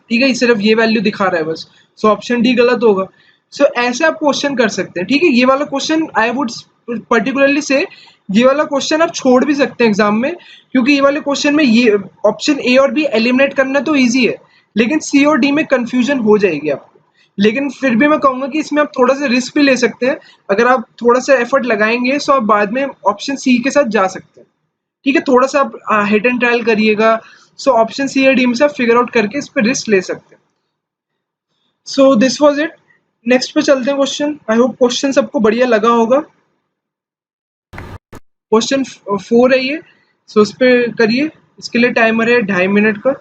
ठीक है, ये सिर्फ ये वैल्यू दिखा रहा है बस। सो ऑप्शन डी गलत होगा। सो ऐसे आप क्वेश्चन कर सकते हैं। ठीक है, ये वाला क्वेश्चन आई वुड पर्टिकुलरली से ये वाला क्वेश्चन आप छोड़ भी सकते हैं एग्जाम में, क्योंकि ये वाले क्वेश्चन में ये ऑप्शन ए और बी एलिमिनेट करना तो ईजी है, लेकिन सी और डी में कंफ्यूजन हो जाएगी आपको। लेकिन फिर भी मैं कहूंगा कि इसमें आप थोड़ा सा रिस्क भी ले सकते हैं। अगर आप थोड़ा सा एफर्ट लगाएंगे तो आप बाद में ऑप्शन सी के साथ जा सकते हैं। ठीक है, थोड़ा सा आप हिट एंड ट्रायल करिएगा। सो ऑप्शन सी या डी में से आप फिगर आउट करके इस पर रिस्क ले सकते हैं। So this was it. Next पे चलते हैं क्वेश्चन। आई होप क्वेश्चन सबको बढ़िया लगा होगा। क्वेश्चन फोर है ये, सो उस पे करिए। इसके लिए टाइमर है 2.5 मिनट का।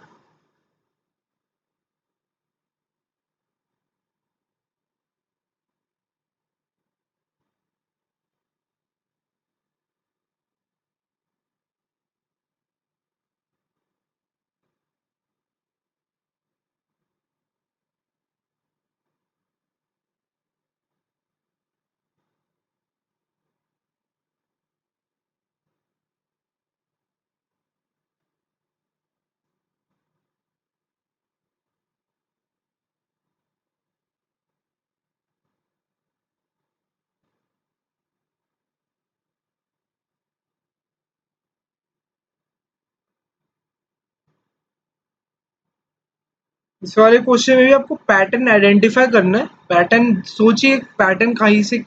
इस वाले क्वेश्चन में भी आपको पैटर्न आइडेंटिफाई करना है। पैटर्न सोचिए, पैटर्न कहीं से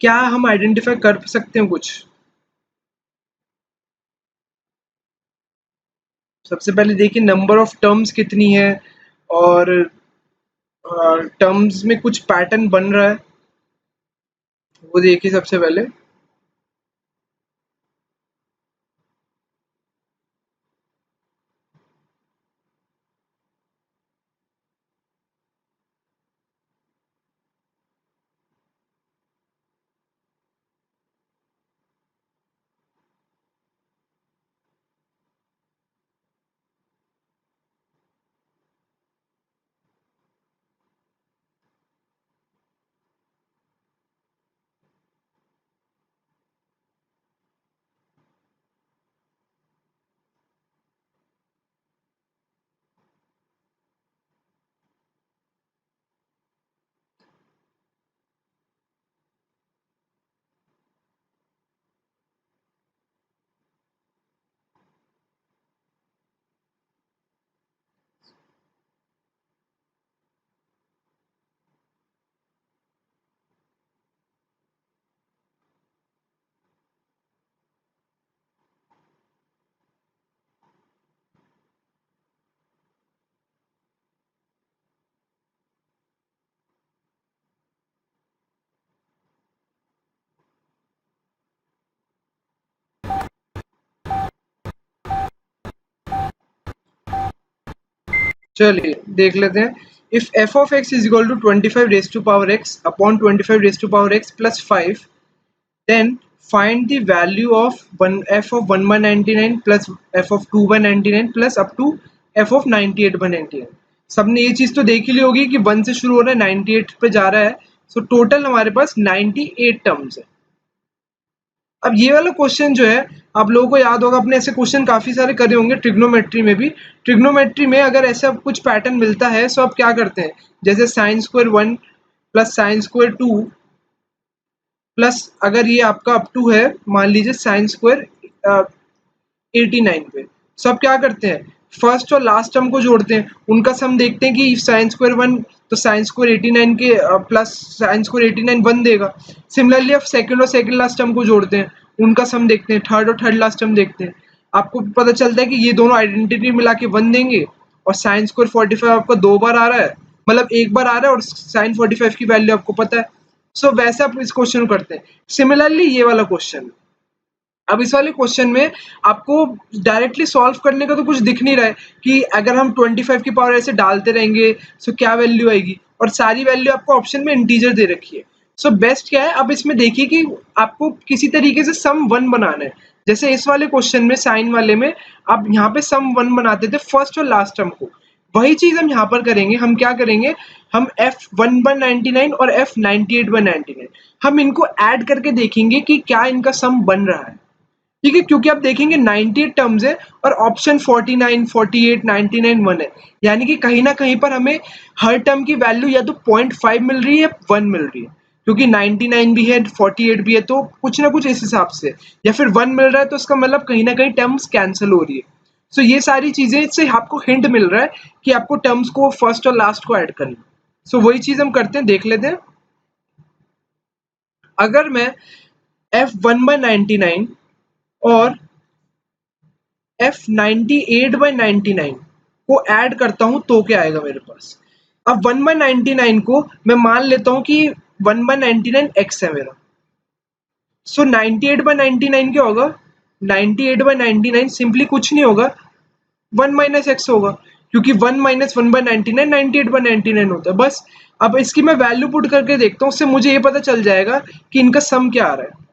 क्या हम आइडेंटिफाई कर सकते हैं कुछ। सबसे पहले देखिए नंबर ऑफ टर्म्स कितनी है, और टर्म्स में कुछ पैटर्न बन रहा है, वो देखिए सबसे पहले। चलिए देख लेते हैं। If f of x is equal to 25 raise to power x upon 25 raise to power x plus 5, then find the value of one f of 1/99 plus f of 2/99 plus up to f of 98/99। सबने ये चीज तो देख ही ली होगी कि 1 से शुरू हो रहा है 98 पे जा रहा है, सो टोटल हमारे पास 98 टर्म्स है। अब ये वाला क्वेश्चन जो है, आप लोगों को याद होगा, अपने ऐसे क्वेश्चन काफी सारे करे होंगे ट्रिग्नोमेट्री में भी। ट्रिग्नोमेट्री में अगर ऐसा कुछ पैटर्न मिलता है तो आप क्या करते हैं, जैसे sine square 1 plus sine square 2 plus अगर ये आपका अप टू है मान लीजिए साइन स्क्वायर 89 पे, सब क्या करते हैं, फर्स्ट और लास्ट टर्म को जोड़ते हैं, उनका सम देखते हैं कि साइन स्क्वायर 1 तो साइन स्क्वायर 89 के प्लस साइन स्क्वायर 89 1 देगा। सिमिलरली आप सेकंड और सेकंड लास्ट टर्म को जोड़ते हैं, उनका सम देखते हैं, थर्ड और थर्ड लास्ट टर्म देखते हैं, आपको पता चलता है कि ये दोनों आइडेंटिटी मिला के 1 देंगे, और साइन स्क्वायर 45 आपका 2 बार आ रहा है, मतलब एक बार आ रहा है, और साइन 45 की वैल्यू आपको पता है। सो वैसे आप इस क्वेश्चन को करते हैं। सिमिलरली ये वाला क्वेश्चन, अब इस वाले क्वेश्चन में आपको डायरेक्टली सॉल्व करने का तो कुछ दिख नहीं रहा है कि अगर हम 25 की पावर ऐसे डालते रहेंगे तो क्या वैल्यू आएगी, और सारी वैल्यू आपको ऑप्शन में इंटीजर दे रखी है। सो बेस्ट क्या है, अब इसमें देखिए कि आपको किसी तरीके से सम 1 बनाना है। जैसे इस वाले क्वेश्चन में साइन वाले में आप यहाँ पे सम 1 बनाते थे फर्स्ट और लास्ट टर्म को, वही चीज हम यहाँ पर करेंगे। हम क्या करेंगे, हम f1/99 और f98/99 हम इनको ऐड करके देखेंगे कि क्या इनका सम बन रहा है। ठीक है, क्योंकि आप देखेंगे 98 टर्म्स है और ऑप्शन 49, 48, 99, 1 है, यानी कि कहीं ना कहीं पर हमें हर टर्म की वैल्यू या तो 0.5 मिल रही है या 1 मिल रही है, क्योंकि 99 भी है 48 भी है, तो कुछ ना कुछ इस हिसाब से, या फिर 1 मिल रहा है तो इसका मतलब कहीं ना कहीं टर्म्स कैंसिल हो रही है। सो ये सारी चीजें से आपको हिंट मिल रहा है कि आपको टर्म्स को फर्स्ट और लास्ट को ऐड करना। सो वही चीज हम करते हैं, देख लेते हैं। अगर मैं f1/99 और f98/99 को ऐड करता हूं तो क्या आएगा मेरे पास। अब 1/99 को मैं मान लेता हूं कि 1/99 x है मेरा, सो 98/99 क्या होगा, 98/99 सिंपली कुछ नहीं होगा, 1 माइनस एक्स होगा, क्योंकि 1 माइनस 1/99 98/99 होता है बस। अब इसकी मैं वैल्यू पुट करके देखता हूँ, उससे मुझे ये पता चल जाएगा कि इनका सम क्या आ रहा है।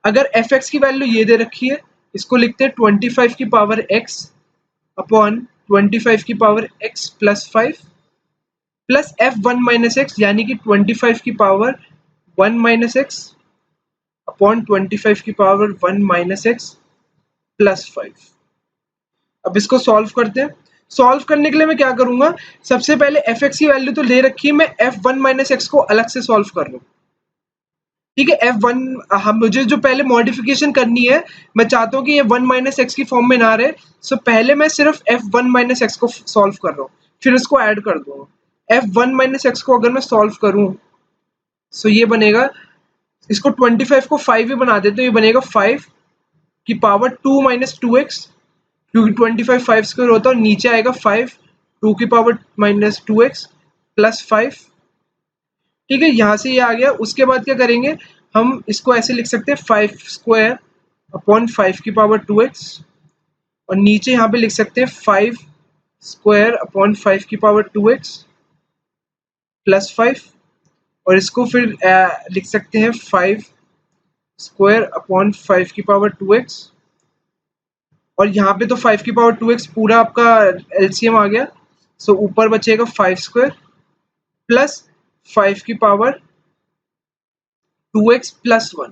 अगर एफ एक्स की वैल्यू ये दे रखी है, इसको लिखते हैं 25 की पावर एक्स अपॉन 25 की power x plus 5 plus f1 minus x, यानी कि 25 की पावर 1 माइनस एक्स अपॉन 25 की पावर 1 माइनस एक्स प्लस 5। अब इसको सॉल्व करते हैं। सॉल्व करने के लिए मैं क्या करूंगा, सबसे पहले एफ एक्स की वैल्यू तो ले रखी है, मैं f1 माइनस एक्स को अलग से सॉल्व कर रहा हूँ। ठीक है, f1 हम मुझे जो पहले मॉडिफिकेशन करनी है, मैं चाहता हूँ कि ये 1 माइनस एक्स की फॉर्म में ना रहे, सो पहले मैं सिर्फ f1 माइनस एक्स को सॉल्व कर रहा हूँ, फिर इसको ऐड कर दूंगा। f1 माइनस एक्स को अगर मैं सॉल्व करूं तो ये बनेगा, इसको 25 को 5 ही बना देते, तो ये बनेगा 5 की पावर 2 माइनस 2x, क्योंकि 25 5 स्क्वायर होता है और नीचे आएगा 5 2 की पावर माइनस 2x प्लस 5। ठीक है, यहाँ से ये आ गया। उसके बाद क्या करेंगे, हम इसको ऐसे लिख सकते हैं 5 स्क्वायर अपॉन 5 की पावर 2x, और नीचे यहाँ पे लिख सकते हैं 5 स्क्वायर अपॉन 5 की पावर 2x प्लस 5, और इसको फिर लिख सकते हैं 5 स्क्वायर अपॉन 5 की पावर 2x, और यहाँ पे तो 5 की पावर 2x पूरा आपका एलसीएम आ गया, सो ऊपर बचेगा 5 स्क्वायर प्लस 5 की पावर 2x प्लस 1,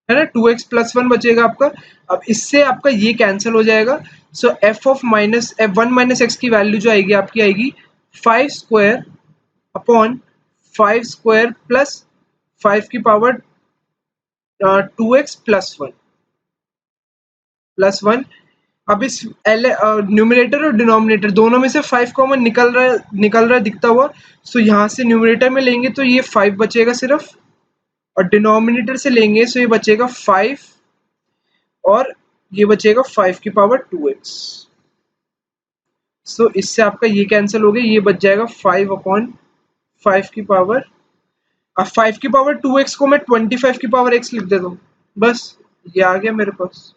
है ना, 2x प्लस 1 बचेगा आपका। अब इससे आपका ये कैंसिल हो जाएगा, सो f1 माइनस एक्स की वैल्यू जो आएगी आपकी आएगी 5 स्क्वायर अपॉन 5 स्क्वायर प्लस 5 की पावर 2x प्लस 1। अब इस न्यूमरेटर और डिनोमिनेटर दोनों में से 5 कॉमन निकल रहा है दिखता हुआ, सो यहाँ से न्यूमरेटर में लेंगे तो ये 5 बचेगा सिर्फ, और डिनोमिनेटर से लेंगे तो ये बचेगा 5, और ये बचेगा 5 की पावर 2x। सो इससे आपका ये कैंसिल हो गया, ये बच जाएगा 5 अपॉन 5 की पावर, अब 5 की पावर 2x को मैं 25 की पावर x लिख देता हूँ, बस ये आ गया मेरे पास।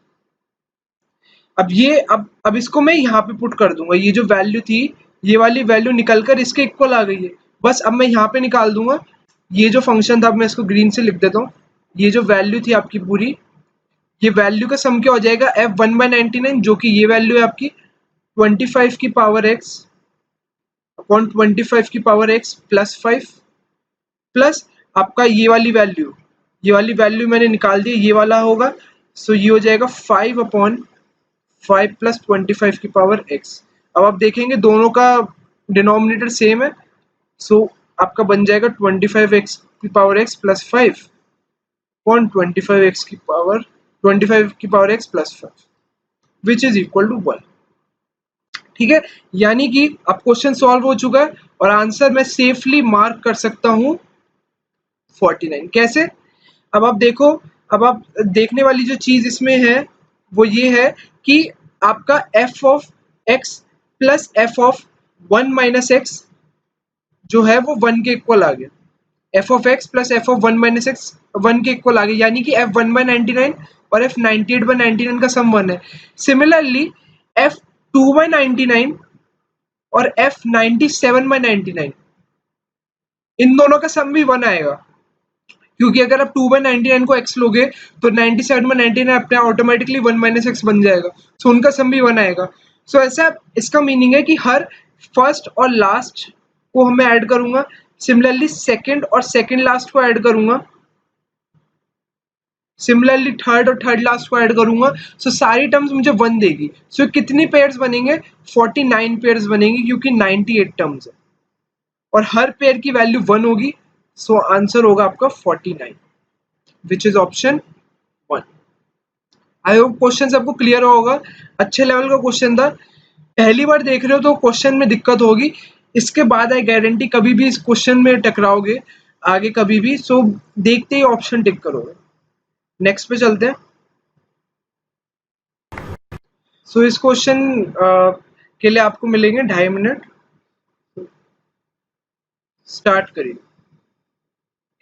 अब इसको मैं यहाँ पे पुट कर दूंगा, ये जो वैल्यू थी ये वाली वैल्यू निकलकर इसके इक्वल आ गई है, बस अब मैं यहाँ पे निकाल दूंगा। ये जो फंक्शन था, अब मैं इसको ग्रीन से लिख देता हूँ, ये जो वैल्यू थी आपकी पूरी, ये वैल्यू का सम क्या हो जाएगा f1/99, जो कि ये वैल्यू है आपकी 25 की पावर x अपॉन 25 की पावर x प्लस 5, प्लस आपका ये वाली वैल्यू मैंने निकाल दी, ये वाला होगा, सो ये हो जाएगा 5 अपॉन 5 प्लस 25 की पावर x। अब आप देखेंगे दोनों का डिनोमिनेटर सेम है, सो आपका बन जाएगा 25x की power x plus 5 upon 25x की पावर 25 की power x plus 5 which is equal to 1। ठीक है, यानी कि अब क्वेश्चन सॉल्व हो चुका है और आंसर मैं सेफली मार्क कर सकता हूं 49। कैसे, अब आप देखो, अब आप देखने वाली जो चीज इसमें है वो ये है कि आपका f of x plus f of 1 minus x जो है वो 1 के इक्वल आ गया, f of x plus f of 1 minus x 1 के इक्वल आ गया, यानी कि f 1/99 और f 98/99 का सम 1 है। सिमिलरली f 2/99 और f 97/99 इन दोनों का सम भी 1 आएगा, क्योंकि अगर आप 2/99 को x लोगे तो 97/99 अपने ऑटोमेटिकली 1 माइनस एक्स बन जाएगा, सो उनका सम भी 1 आएगा। सो ऐसा इसका मीनिंग है कि हर फर्स्ट और लास्ट को मैं ऐड करूंगा, सिमिलरली सेकंड और सेकंड लास्ट को ऐड करूंगा, सिमिलरली थर्ड और थर्ड लास्ट को ऐड करूंगा, सो सारी टर्म्स मुझे 1 देगी। सो कितनी पेयर्स बनेंगे, 49 पेयर्स बनेंगी, क्योंकि 98 टर्म्स है और हर पेयर की वैल्यू 1 होगी, सो आंसर होगा आपका 49, which is option 1। I hope question आपको क्लियर होगा, अच्छे लेवल का क्वेश्चन था, पहली बार देख रहे हो तो क्वेश्चन में दिक्कत होगी, इसके बाद आई गारंटी कभी भी इस क्वेश्चन में टकराओगे आगे कभी भी, सो देखते ही ऑप्शन टिक करोगे। नेक्स्ट पे चलते हैं। सो इस क्वेश्चन के लिए आपको मिलेंगे 2.5 मिनट। स्टार्ट करिए।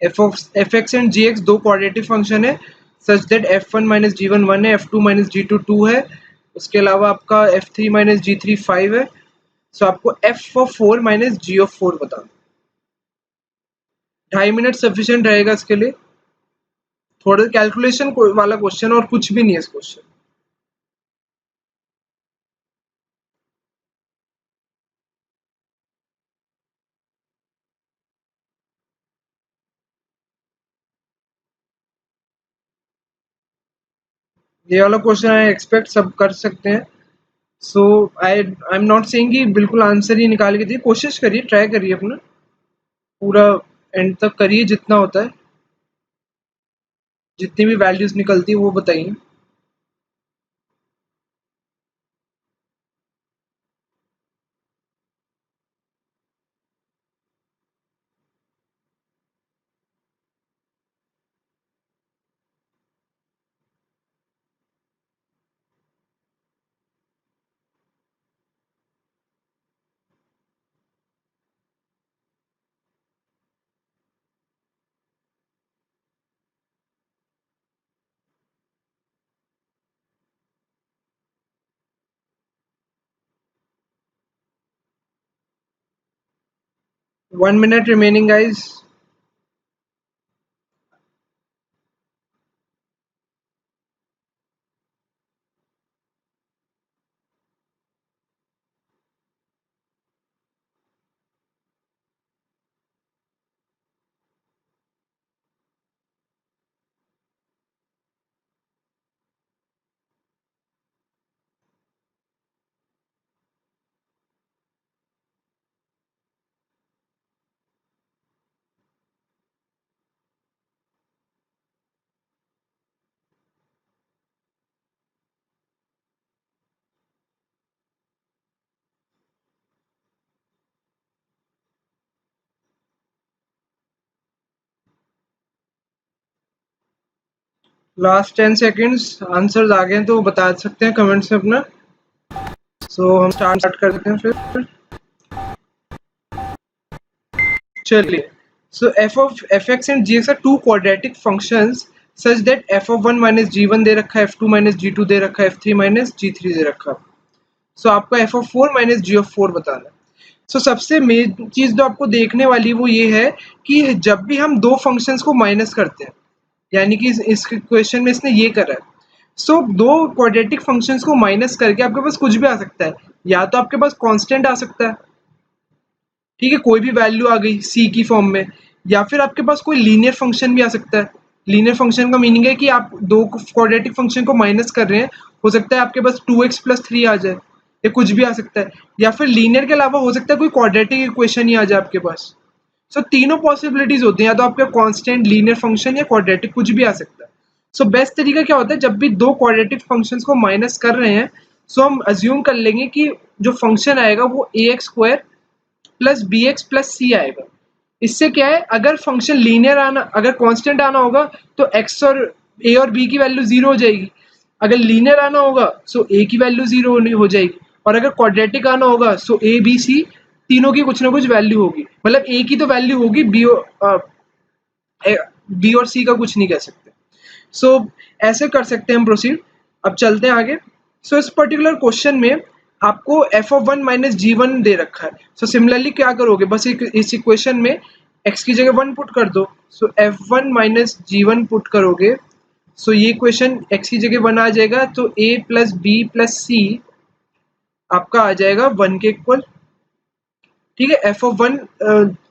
F x and g x दो क्वाड्रेटिक फंक्शन है such that f1 minus g1 1 है, f2 माइनस g2 2 है, उसके अलावा आपका f3 माइनस g3 5 है। सो आपको f4 माइनस g4 बताना। 2.5 मिनट सफिशिएंट रहेगा इसके लिए, थोड़ा कैलकुलेशन वाला क्वेश्चन और कुछ भी नहीं है इस क्वेश्चन। ये वाला क्वेश्चन आई एक्सपेक्ट सब कर सकते हैं, सो आई एम नॉट सेइंग कि बिल्कुल आंसर ही निकाल के दिए, कोशिश करिए, ट्राई करिए अपना पूरा एंड तक करिए, जितना होता है, जितनी भी वैल्यूज निकलती है वो बताइए। 1 minute remaining, guys. Last 10 seconds, answers आ गए हैं तो बता सकते हैं कमेंट्स में अपना। सो हम स्टार्ट कर देते हैं फिर। चलिए, so f x and g x are two quadratic functions such that f of one minus g one दे रखा है, f two minus g two दे रखा है, f three minus g three दे रखा है। सो आपको f of four minus g of four बताना है। सो सबसे मेन चीज जो आपको देखने वाली वो ये है कि जब भी हम दो फंक्शंस को माइनस करते हैं, यानी कि इस क्वेश्चन में इसने ये करा है। सो दो क्वाड्रेटिक फंक्शंस को माइनस करके आपके पास कुछ भी आ सकता है। या तो आपके पास कांस्टेंट आ सकता है, ठीक है, कोई भी वैल्यू आ गई सी की फॉर्म में, या फिर आपके पास कोई लीनियर फंक्शन भी आ सकता है। लीनियर फंक्शन का मीनिंग है कि आप दो क्वाड्रेटिक फंक्शन को माइनस कर रहे हैं, हो सकता है आपके पास 2x प्लस थ्री आ जाए, ये कुछ भी आ सकता है। या फिर लीनियर के अलावा हो सकता है कोई क्वाड्रेटिक इक्वेशन ही आ जाए आपके पास। सो तीनों पॉसिबिलिटीज होती हैं, या तो आपका कांस्टेंट, लीनियर फंक्शन या क्वाड्रेटिक, कुछ भी आ सकता है। सो बेस्ट तरीका क्या होता है, जब भी दो क्वाड्रेटिक फंक्शंस को माइनस कर रहे हैं, सो हम अज्यूम कर लेंगे कि जो फंक्शन आएगा वो a x square plus b x plus c आएगा। इससे क्या है, अगर फंक्शन लीनियर आना, अगर कांस्टेंट आना होगा तो एक्स और ए और बी की वैल्यू जीरो हो जाएगी। अगर लीनियर आना होगा सो ए की वैल्यू जीरो हो जाएगी। और अगर क्वाड्रेटिक आना होगा सो ए बी सी तीनों की कुछ ना कुछ वैल्यू होगी। मतलब ए की तो वैल्यू होगी, बी और सी का कुछ नहीं कह सकते। सो ऐसे कर सकते हैं हम प्रोसीड। अब चलते हैं आगे। सो इस पर्टिकुलर क्वेश्चन में आपको f of one minus g one दे रखा है। सो सिमिलरली क्या करोगे, बस इस इक्वेशन में एक्स की जगह वन पुट कर दो। सो F one minus g one put करोगे, सो ये इक्वेशन एक्स की जगह वन आ जाएगा, तो a plus b plus c आपका आ जाएगा वन के इक्वल। ठीक है, एफ ऑफ वन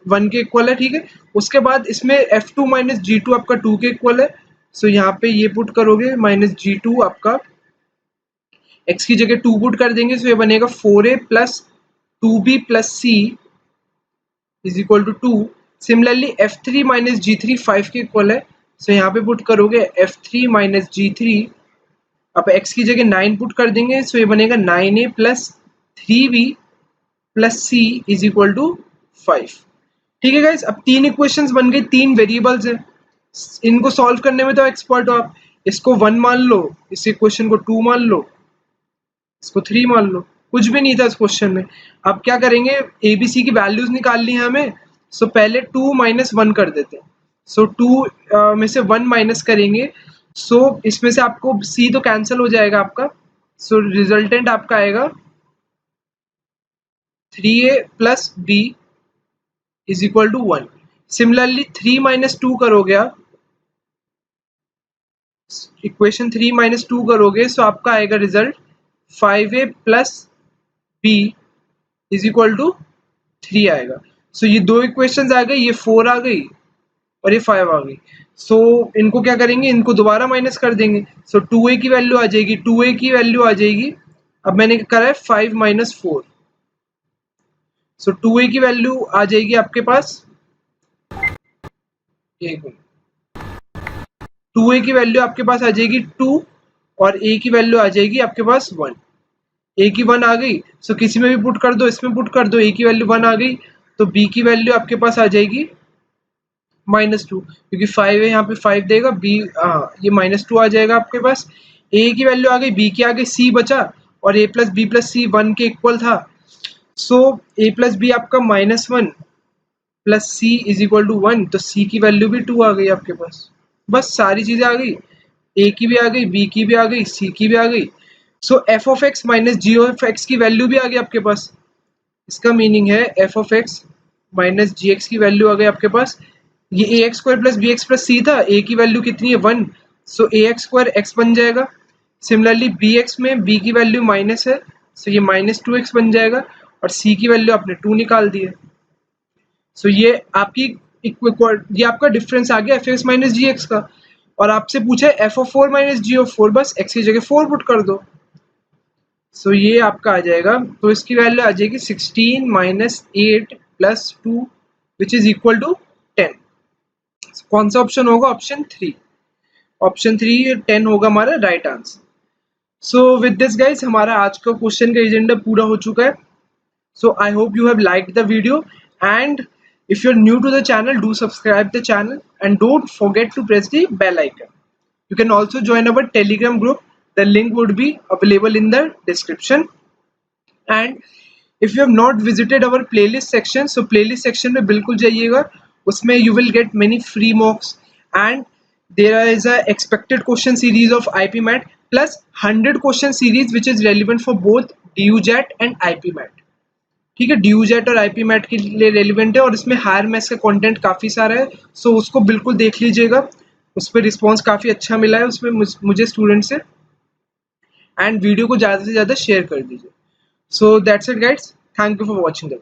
वन के इक्वल है। ठीक है, उसके बाद इसमें f two minus g two आपका टू के इक्वल है। सो यहाँ पे ये पुट करोगे, माइनस जी टू आपका एक्स की जगह टू पुट कर देंगे, सो ये बनेगा four a plus two b plus C is equal to to. Similarly f three minus g three five के इक्वल है, सो यहाँ पे पुट करोगे f three minus g three, अब एक्स की जगह नाइन पुट कर देंगे, सो ये बनेगा nine a plus three b plus C is equal to five. ठीक है गाइस, अब तीन इक्वेशंस बन गई, तीन वेरिएबल्स हैं। इनको सॉल्व करने में तो एक्सपर्ट हो आप। इसको वन मान लो, इस इक्वेशन को टू मान लो, इसको थ्री मान लो, कुछ भी नहीं था इस क्वेश्चन में। अब क्या करेंगे, ए बी सी की वैल्यूज निकालनी है हमें। सो पहले टू माइनस वन कर देते हैं। सो टू में से वन माइनस करेंगे, सो इसमें से आपको सी तो कैंसिल हो जाएगा आपका। सो रिजल्टेंट आपका आएगा three a plus b is equal to one. Similarly three minus two करोगे आप, इक्वेशन थ्री माइनस टू करोगे, सो आपका आएगा result five a plus b is equal to three आएगा। सो ये दो इक्वेशंस आ गई, ये फोर आ गई और ये फाइव आ गई। सो इनको क्या करेंगे, इनको दोबारा माइनस कर देंगे। सो टू ए की वैल्यू आ जाएगी, टू ए की वैल्यू आ जाएगी, अब मैंने करा है five minus four. So two a की वैल्यू आ जाएगी आपके पास, एक मिनट, टू ए की वैल्यू आपके पास आ जाएगी टू, और ए की वैल्यू आ जाएगी आपके पास वन। ए की वन आ गई, सो किसी में भी पुट कर दो, इसमें पुट कर दो, ए की वैल्यू वन आ गई, तो बी की वैल्यू आपके पास आ जाएगी माइनस टू, क्योंकि फाइव है यहाँ पे फाइव देगा, बी हाँ ये माइनस टू आ जाएगा आपके पास। ए की वैल्यू आ गई, बी की आ गई, सी बचा, और ए प्लस सी वन के इक्वल था। सो ए प्लस बी आपका minus one plus C is equal to one, तो सी की वैल्यू भी टू आ गई आपके पास। बस सारी चीजें आ गई, ए की भी आ गई, बी की भी आ गई, सी की भी आ गई। So f of x minus g of x की वैल्यू भी आ गई आपके पास। इसका मीनिंग है f of x minus g x की वैल्यू आ गई आपके पास। ये a x square plus b x plus c था, ए की वैल्यू कितनी है 1, so a x square x बन जाएगा। सिमिलरली बी एक्स में बी की वैल्यू माइनस है, सो ये माइनस 2x बन जाएगा, और सी की वैल्यू आपने 2 निकाल दी है। सो ये आपकी ये आपका डिफरेंस आ गया f x minus g x का। और आपसे पूछा है f of 4 minus g of 4, बस एक्स की जगह 4 पुट कर दो। सो ये आपका आ जाएगा, तो इसकी वैल्यू आ जाएगी 16 minus 8 plus 2 which is equal to 10। कौन सा ऑप्शन होगा? ऑप्शन 3। ऑप्शन 3 10 होगा हमारा right answer. So with this guys हमारा आज का क्वेश्चन का एजेंडा पूरा हो चुका है। So I hope you have liked the video, and if you're new to the channel, do subscribe the channel and don't forget to press the bell icon. You can also join our Telegram group. The link would be available in the description. And if you have not visited our playlist section, so playlist section में बिल्कुल जाइएगा, उसमें you will get many free mocks, and there is a expected question series of IP Mat plus 100 question series which is relevant for both DUJET and IP Mat. ठीक है, ड्यूजेट और IP mat के लिए relevant है, और इसमें higher maths का content काफ़ी सारा है, सो उसको बिल्कुल देख लीजिएगा। उस पर रिस्पॉन्स काफ़ी अच्छा मिला है उसमें मुझे स्टूडेंट से, एंड वीडियो को ज़्यादा से ज़्यादा शेयर कर दीजिए। So that's it guides, thank you for watching the